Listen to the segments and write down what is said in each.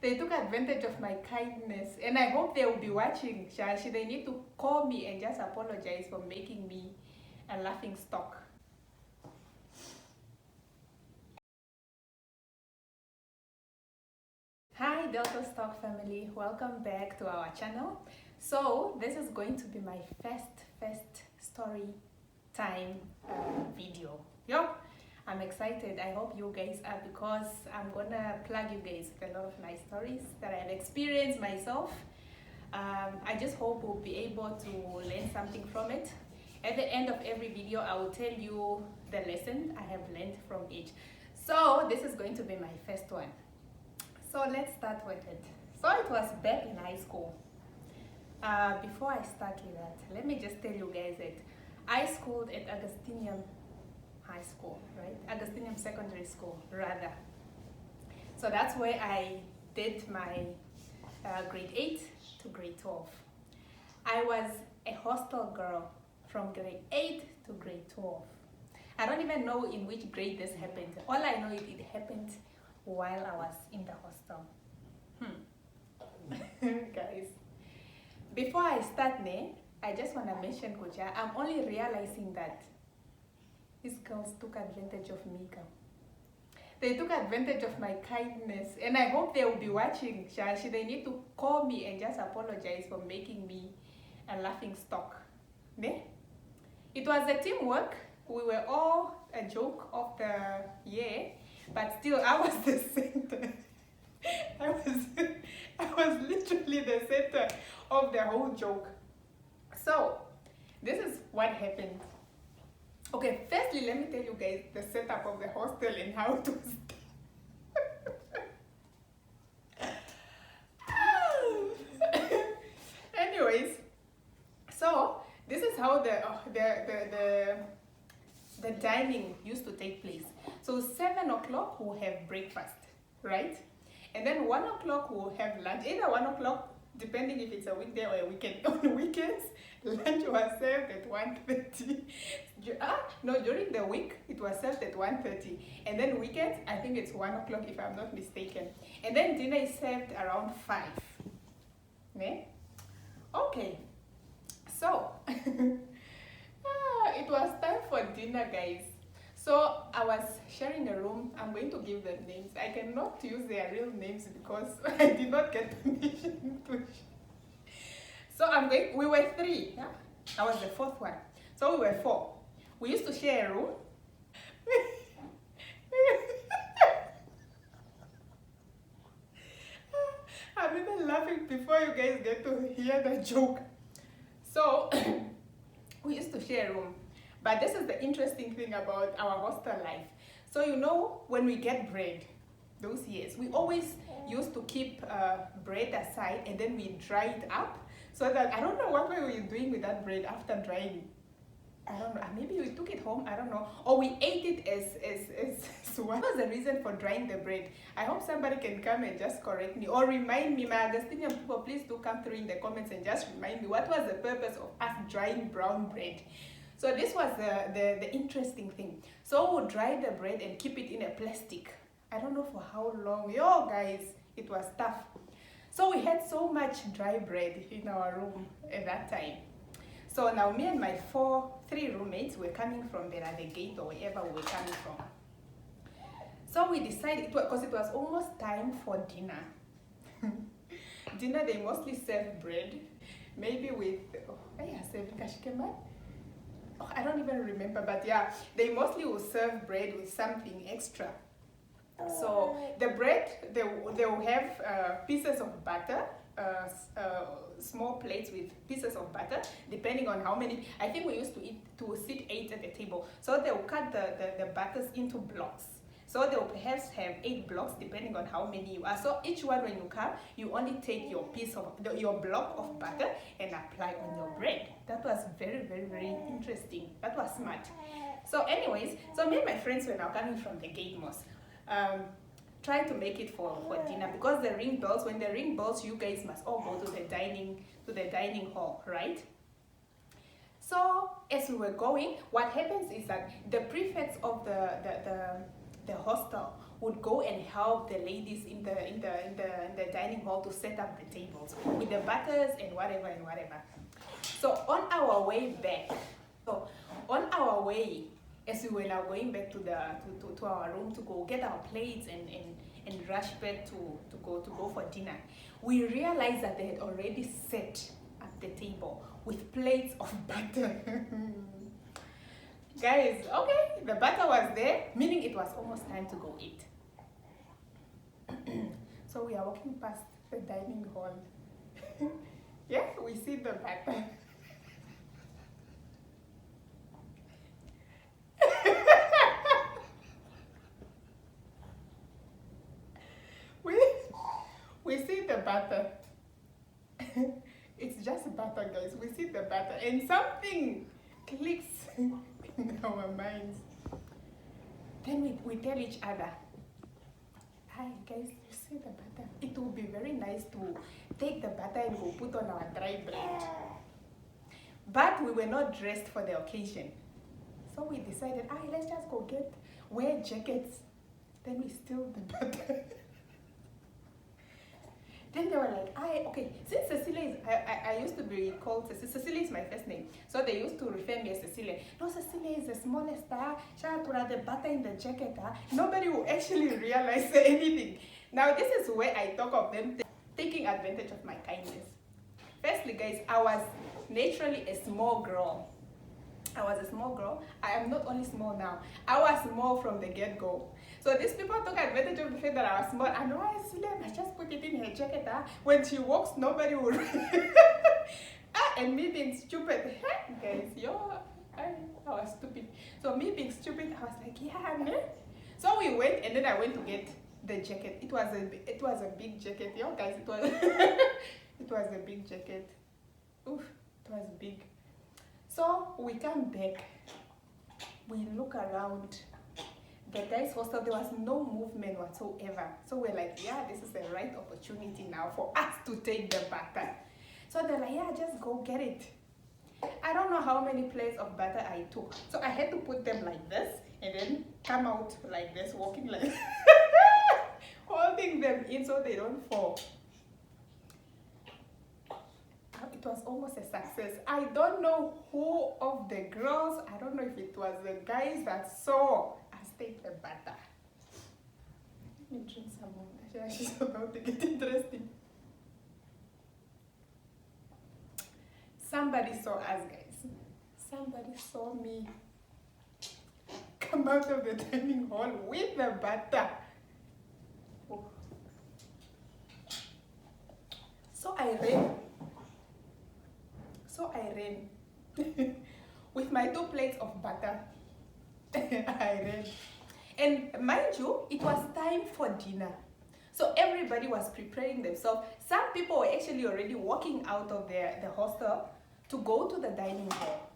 They took advantage of my kindness, and I hope they will be watching. Shashi, they need to call me and just apologize for making me a laughing stock. Hi Delta Stock family, welcome back to our channel. So this is going to be my first story time video. I'm excited. I hope you guys are, because I'm gonna plug you guys with a lot of nice stories that I've experienced myself. I just hope we'll be able to learn something from it. At the end of every video, I will tell you the lesson I have learned from each. So this is going to be my first one. So let's start with it. So it was back in high school. Before I start with that, let me just tell you guys that I schooled at Augustinium High School, right? Augustinium Secondary School, rather. So that's where I did my grade 8 to grade 12. I was a hostel girl from grade 8 to grade 12. I don't even know in which grade this happened. All I know is it happened while I was in the hostel. Guys, before I start, I just want to mention, Kucha, I'm only realizing that these girls took advantage of me. They took advantage of my kindness, and I hope they will be watching. Shashi, they need to call me and just apologize for making me a laughing stock. It was a teamwork. We were all a joke of the year, but still I was the center. I was literally the center of the whole joke. So this is what happened. Okay, firstly, let me tell you guys the setup of the hostel and how it was. Anyways, so this is how the dining used to take place. So 7 o'clock we'll have breakfast, right? And then 1 o'clock we'll have lunch. Either 1 o'clock, depending if it's a weekday or a weekend. On weekends, lunch was served at 1:30. No, during the week, it was served at 1:30. And then weekends, I think it's 1 o'clock if I'm not mistaken. And then dinner is served around 5. Okay, so it was time for dinner, guys. So I was sharing a room. I'm going to give them names. I cannot use their real names because I did not get permission to. So we were 3. Yeah? I was the 4th one. So we were 4. We used to share a room. I'm even laughing before you guys get to hear the joke. So we used to share a room. But this is the interesting thing about our hostel life. So when we get bread, those years, we always used to keep bread aside and then we dry it up. So that, I don't know what we were doing with that bread after drying. I don't know, maybe we took it home, I don't know. Or we ate it as what was the reason for drying the bread? I hope somebody can come and just correct me or remind me. My Augustinian people, please do come through in the comments and just remind me what was the purpose of us drying brown bread. So this was the interesting thing. So we'll dry the bread and keep it in a plastic. I don't know for how long. Guys, it was tough. So we had so much dry bread in our room at that time. So now me and my 3 roommates were coming from the gate or wherever we were coming from. So we decided, because it was almost time for dinner. Dinner, they mostly serve bread, maybe with, I don't even remember, but yeah, they mostly will serve bread with something extra. So the bread, they will have pieces of butter, small plates with pieces of butter, depending on how many. I think we used to sit 8 at the table. So they will cut the butters into blocks. So they will perhaps have 8 blocks, depending on how many you are. So each one, when you come, you only take your your block of butter and apply on your bread. That was very, very, very interesting. That was smart. So anyways, so me and my friends were now coming from the gate most. Try to make it for dinner, because the ring bells, when the ring bells, you guys must all go to the dining hall, right? So as we were going, what happens is that the prefects of the hostel would go and help the ladies in the dining hall to set up the tables with the butters and whatever and whatever. So on our way back, as we were now going back to our room to go get our plates and rush back to go for dinner, we realized that they had already set up the table with plates of butter. Guys, okay, the butter was there, meaning it was almost time to go eat. So we are walking past the dining hall. Yeah, we see the butter. we see the butter. It's just butter, guys. We see the butter and something clicks in our minds. Then we tell each other, hi guys, you see the butter? It would be very nice to take the butter and go put on our dry bread. But we were not dressed for the occasion. So we decided, let's just wear jackets. Then we steal the butter. Then they were like, okay, since Cecilia is, I used to be called Cecilia. Cecilia is my first name. So they used to refer me as Cecilia. No, Cecilia is the smallest, shout out the butter in the jacket. Nobody will actually realize anything. Now this is where I talk of them taking advantage of my kindness. Firstly, guys, I was naturally a small girl. I am not only small now. I was small from the get-go. So these people took advantage of the fact that I was small. And why Cecilia must just put it in her jacket. When she walks, nobody will. And me being stupid. Guys, I was stupid. So me being stupid, I was like, yeah, man. So we went, and then I went to get the jacket. It was a big jacket. Guys, it was it was a big jacket. Oof, it was big. So we come back, we look around the guys' hostel. There was no movement whatsoever. So we're like, yeah, this is the right opportunity now for us to take the butter. So they're like, yeah, just go get it. I don't know how many plates of butter I took. So I had to put them like this and then come out like this, walking like holding them in so they don't fall. It was almost a success. I don't know who of the girls, I don't know if it was the guys that saw us take the butter. Let me drink some more. She's about to get interesting. Somebody saw us, guys. Somebody saw me come out of the dining hall with the butter. Oh. So I ran with my 2 plates of butter. I ran. And mind you, it was time for dinner. So everybody was preparing themselves. Some people were actually already walking out of the hostel to go to the dining hall.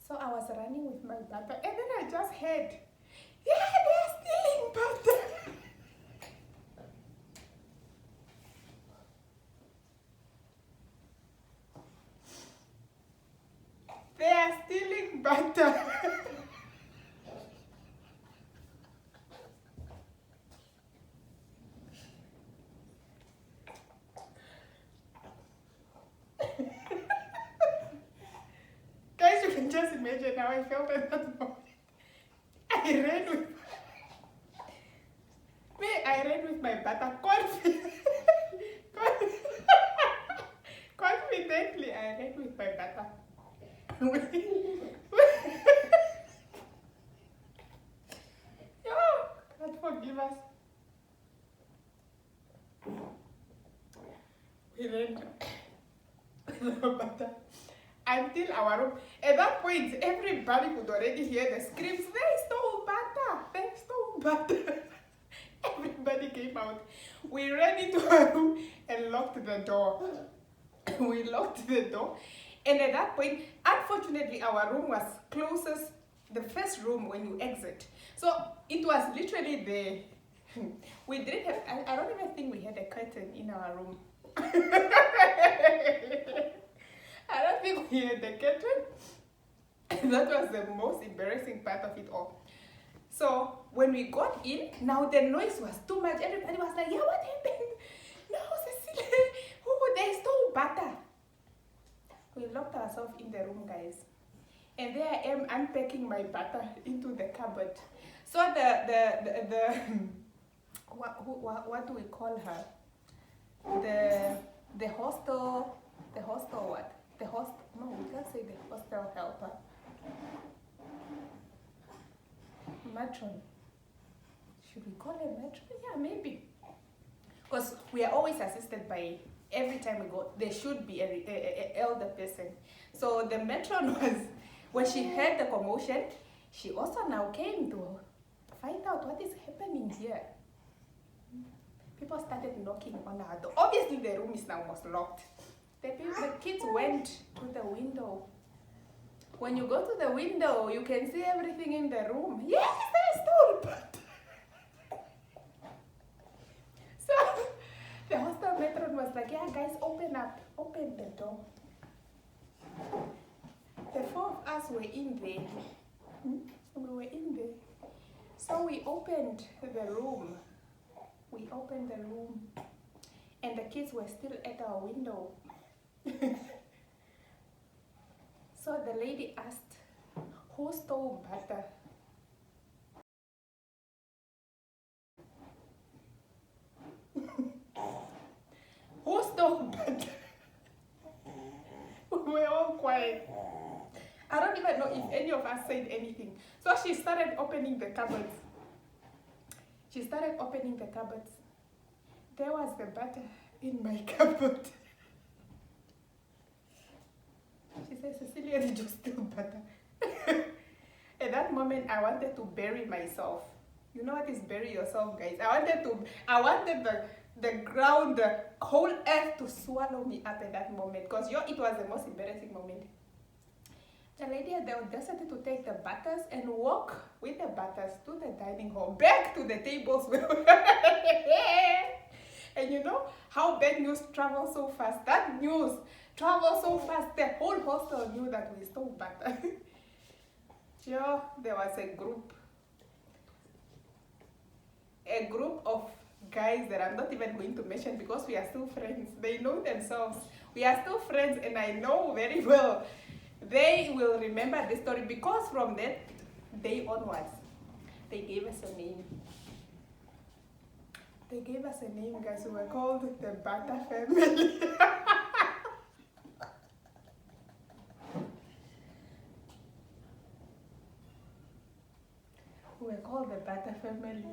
So I was running with my butter, and then I just heard, yeah, they're stealing butter. They are stealing butter. Guys, you can just imagine how I felt at that moment. I ran with my butter confidently. I ran with my butter. God forgive us. We ran with the butter until our room. At that point, everybody could already hear the screams. They stole butter! They stole butter! Everybody came out. We ran into our room and locked the door. We locked the door. And at that point, unfortunately, our room was closest, the first room when you exit. So it was literally the, we didn't have, I don't even think we had a curtain in our room. I don't think we had the curtain. That was the most embarrassing part of it all. So when we got in, now the noise was too much. Everybody was like, yeah, what happened? No, Cecilia, oh, they stole butter. We locked ourselves in the room, guys. And there I am unpacking my butter into the cupboard. So the what do we call her? The hostel what? The host, no, we can't say the hostel helper. Matron. Should we call her matron? Yeah, maybe. Because we are always assisted by, every time we go, there should be a elder person. So the matron was, when she heard the commotion, she also now came to find out what is happening here. People started knocking on our door. Obviously the room is now almost locked. The kids went to the window. When you go to the window, you can see everything in the room. Yes, they stole butter. So the hostel matron was like, yeah, guys, open the door. The four of us were in there. We were in there. So we opened the room. And the kids were still at our window. So the lady asked, who stole butter? Who stole butter? We were all quiet. I don't even know if any of us said anything. So she started opening the cupboards. There was the butter in my cupboard. She said, Cecilia, did you steal butter? At that moment, I wanted to bury myself. You know what is bury yourself, guys? I wanted the ground, the whole earth to swallow me up at that moment, because it was the most embarrassing moment. The lady had the audacity to take the butters and walk with the butters to the dining hall, back to the tables. And you know how bad news travels so fast? That news traveled so fast, the whole hostel knew that we stole butter. Yeah, there was a group of guys that I'm not even going to mention because we are still friends. They know themselves. We are still friends, and I know very well they will remember this story, because from that day onwards, they gave us a name. Guys. We were called the Butter Family.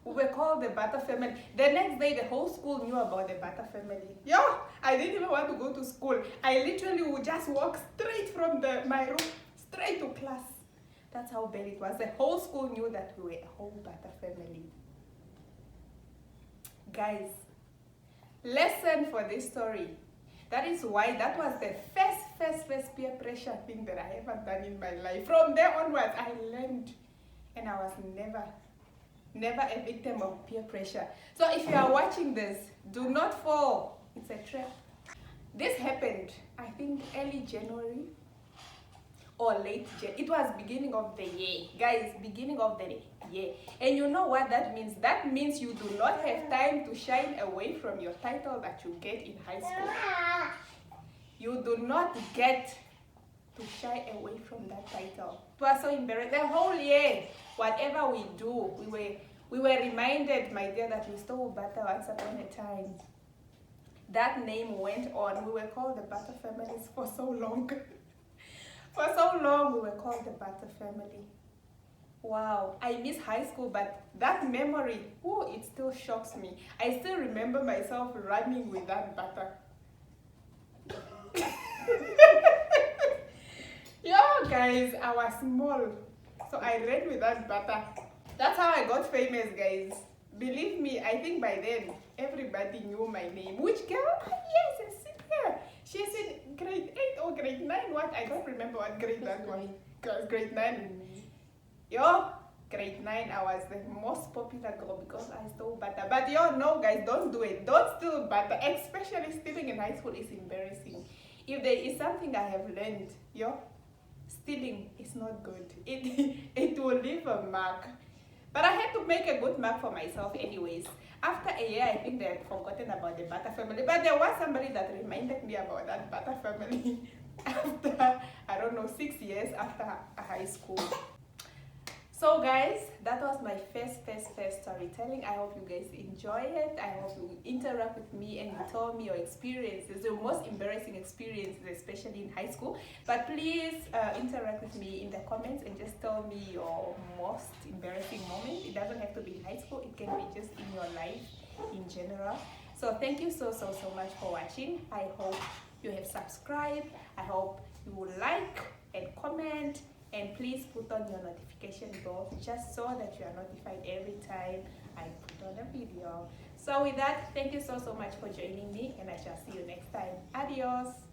We were called the Butter Family. The next day, the whole school knew about the Butter Family. Yeah, I didn't even want to go to school. I literally would just walk straight from my room, straight to class. That's how bad it was. The whole school knew that we were a whole Butter Family. Guys, lesson for this story. That is why that was the first peer pressure thing that I ever done in my life. From there onwards, I learned, and I was never a victim of peer pressure. So if you are watching this, do not fall. It's a trap. This happened, I think, early January or late January. It was beginning of the year. Guys, beginning of the year. And you know what that means? That means you do not have time to shine away from your title that you get in high school. You do not get to shy away from that title. It was so embarrassing. The whole year, whatever we do, we were reminded, my dear, that we stole butter once upon a time. That name went on. We were called the Butter Families for so long. For so long, we were called the Butter Family. Wow, I miss high school, but that memory, it still shocks me. I still remember myself running with that butter. Yeah, guys, I was small, so I ran with that butter. That's how I got famous, guys. Believe me, I think by then everybody knew my name. Which girl? Yes, Cecilia. She's in grade 8 or grade 9. What? I don't remember what grade that was. Grade 9. Yo, grade 9, I was the most popular girl because I stole butter. But no, guys, don't do it. Don't steal butter. Especially stealing in high school is embarrassing. If there is something I have learned, stealing is not good. It will leave a mark. But I had to make a good mark for myself anyways. After a year, I think they had forgotten about the Butter family. But there was somebody that reminded me about that Butter family after, I don't know, 6 years after high school. So guys, that was my first storytelling. I hope you guys enjoy it. I hope you interact with me and you tell me your experiences, your most embarrassing experiences, especially in high school. But please interact with me in the comments and just tell me your most embarrassing moment. It doesn't have to be in high school. It can be just in your life in general. So thank you so much for watching. I hope you have subscribed. I hope you will like and comment. And please put on your notification bell just so that you are notified every time I put on a video. So with that, thank you so much for joining me, and I shall see you next time. Adios.